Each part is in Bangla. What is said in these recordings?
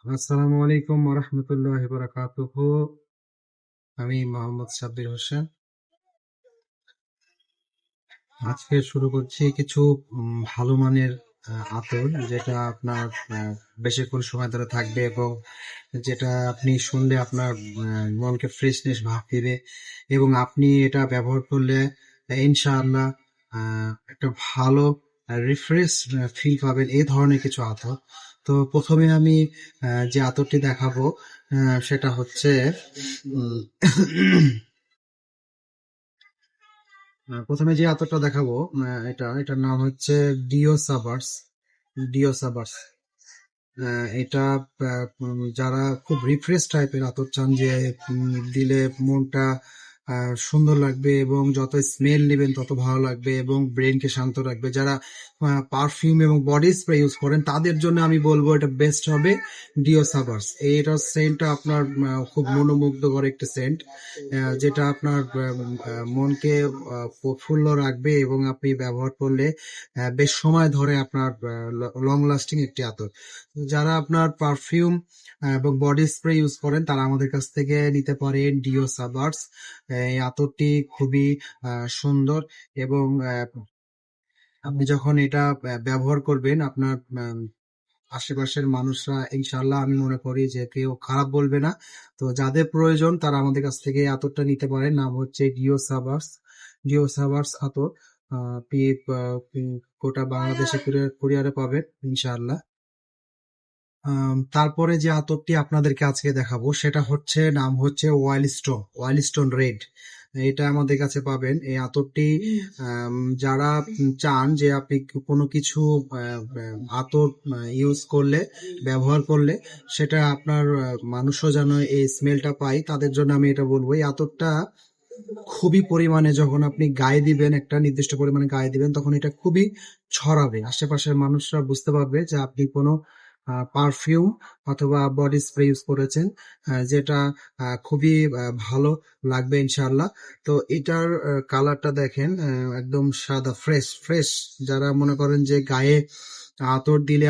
আসসালামু আলাইকুম ওরহমতুল্লাহি বারাকাতুহু। আমি মোহাম্মদ সাব্বির হোসেন। আজকে শুরু করছি কিছু ভালো মানের আতর, যেটা আপনার বেশিক্ষণ সময় ধরে থাকবে এবং যেটা আপনি শুনলে আপনার মনকে ফ্রেশনেস ভাব দিবে এবং আপনি এটা ব্যবহার করলে ইনশাআল্লাহ একটা ভালো রিফ্রেশ ফিল পাবেন, এই ধরনের কিছু আতর। তো প্রথমে আমি যে আতরটি দেখাবো সেটা হচ্ছে উম, প্রথমে যে আতরটা দেখাবো এটার নাম হচ্ছে ডিও সাবার্স। ডিও সাবার্স এটা যারা খুব রিফ্রেশ টাইপের আতর চান, যে দিলে মনটা সুন্দর লাগবে এবং যত স্মেল নেবেন তত ভালো লাগবে এবং ব্রেনকে শান্ত রাখবে, যারা পারফিউম এবং বডি স্প্রে ইউজ করেন তাদের জন্য আমি বলবো এটা বেস্ট হবে ডিও সাবার্স। এইটার সেন্টটা আপনার খুব মনোমুগ্ধকর একটা সেন্ট, যেটা আপনার মনকে প্রফুল্ল রাখবে এবং আপনি ব্যবহার করলে বেশ সময় ধরে আপনার লং লাস্টিং একটি আতর। যারা আপনার পারফিউম এবং বডি স্প্রে ইউজ করেন তারা আমাদের কাছ থেকে নিতে পারেন ডিও সাবার্স। এই আতরটি খুবই সুন্দর এবং আপনি যখন এটা ব্যবহার করবেন আপনার আশেপাশের মানুষরা ইনশাল্লাহ আমি মনে করি যে কেউ খারাপ বলবে না। তো যাদের প্রয়োজন তারা আমাদের কাছ থেকে এই আতরটা নিতে পারেন। নাম হচ্ছে ডিও সাবার্স। ডিও সাবার্স আতর আপনি গোটা বাংলাদেশে কুরিয়ারে পাবেন ইনশাআল্লাহ। তারপরে যে আতরটি আপনাদেরকে আজকে দেখাবো সেটা হচ্ছে নাম হচ্ছে ওয়াইল্ড স্টোন রেড। এটা আমাদের কাছে পাবেন এই আতরটি। যারা চান যে আপনি কোনো কিছু আতর ইউজ করলে, ব্যবহার করলে সেটা আপনার মানুষও যেন এই স্মেলটা পায়, তাদের জন্য আমি এটা বলবো। এই আতরটা খুবই পরিমাণে যখন আপনি গায়ে দিবেন, একটা নির্দিষ্ট পরিমাণে গায়ে দিবেন, তখন এটা খুবই ছড়াবে, আশেপাশের মানুষরা বুঝতে পারবে যে আপনি কোনো পারফিউম অথবা বডি স্প্রে ইউজ করেছেন, যেটা খুবই ভালো লাগবে ইনশাআল্লাহ। তো এটার কালারটা দেখেন, একদম সাদা, ফ্রেশ ফ্রেশ। যারা মনে করেন যে গায়ে আতর দিলে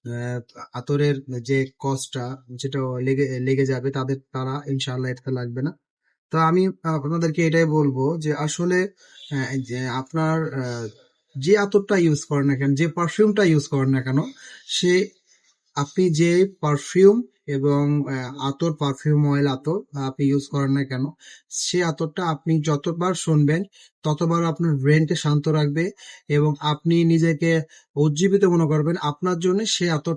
আহ, আতরের যে কস্টটা যেটা লেগে লেগে যাবে, তারা ইনশাআল্লাহ এটা লাগবে না। তো আমি আপনাদেরকে এটাই বলবো যে আসলে যে আপনার যে আতরটা ইউজ করেন না কেন, যে পারফিউমটা ইউজ করেন না কেন, সে আপনি যে পারফিউম এবং আতর, পারফিউম অয়েল আতর আপনি ইউজ করেন না কেন, সে আতরটা আপনি যতবার শুনবেন ততবার আপনার ব্রেনকে শান্ত রাখবে এবং আপনি নিজেকে উজ্জীবিত মনে করবেন। আপনার জন্য সে আতর